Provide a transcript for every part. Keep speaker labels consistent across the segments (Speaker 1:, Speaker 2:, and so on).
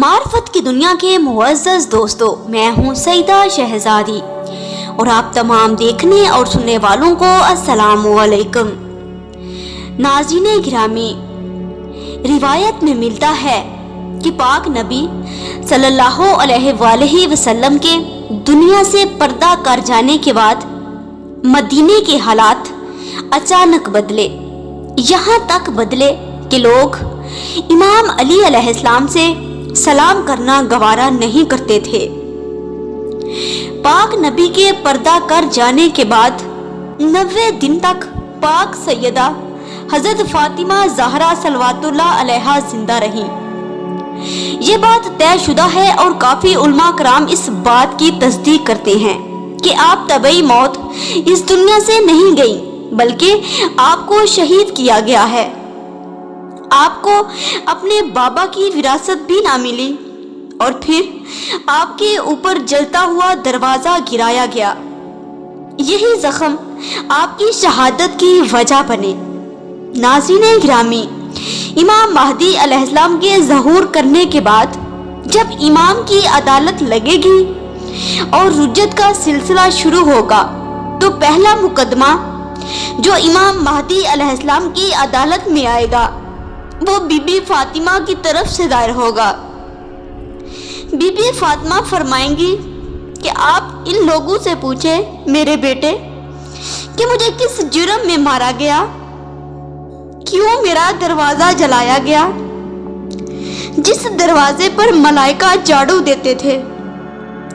Speaker 1: معرفت کی دنیا کے معزز دوستو، میں ہوں سیدہ شہزادی اور آپ تمام دیکھنے اور سننے والوں کو السلام علیکم۔ ناظرین گرامی، روایت میں ملتا ہے کہ پاک نبی صلی اللہ علیہ وآلہ وسلم کے دنیا سے پردہ کر جانے کے بعد مدینے کے حالات اچانک بدلے، یہاں تک بدلے کہ لوگ امام علی علیہ السلام سے سلام کرنا گوارا نہیں کرتے تھے۔ پاک نبی کے پردہ کر جانے کے بعد 90 دن تک پاک سیدہ حضرت فاطمہ زہرا صلوات اللہ علیہا زندہ رہیں۔ یہ بات طے شدہ ہے اور کافی علماء کرام اس بات کی تصدیق کرتے ہیں کہ آپ طبعی موت اس دنیا سے نہیں گئیں، بلکہ آپ کو شہید کیا گیا ہے۔ آپ کو اپنے بابا کی وراثت بھی نہ ملی اور پھر آپ کے اوپر جلتا ہوا دروازہ گرایا گیا۔ یہی زخم آپ کی شہادت کی وجہ بنے۔ ناظرین گرامی، امام مہدی علیہ السلام کے ظہور کرنے کے بعد جب امام کی عدالت لگے گی اور رجت کا سلسلہ شروع ہوگا تو پہلا مقدمہ جو امام مہدی علیہ السلام کی عدالت میں آئے گا وہ بی بی فاطمہ کی طرف سے دائر ہوگا۔ بی بی فاطمہ فرمائیں گی کہ آپ ان لوگوں سے پوچھیں میرے بیٹے کہ مجھے کس جرم میں مارا گیا، کیوں میرا دروازہ جلایا گیا، جس دروازے پر ملائکہ جھاڑو دیتے تھے،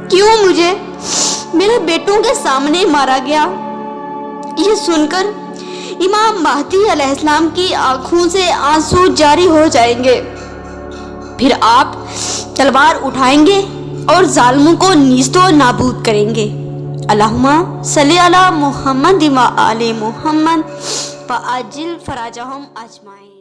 Speaker 1: کیوں مجھے میرے بیٹوں کے سامنے مارا گیا۔ یہ سن کر امام مہدی علیہ السلام کی آنکھوں سے آنسو جاری ہو جائیں گے، پھر آپ تلوار اٹھائیں گے اور ظالموں کو نیست و نابود کریں گے۔ اللہم صلی علی محمد و آل محمد وعجل فرجہم اجمعین۔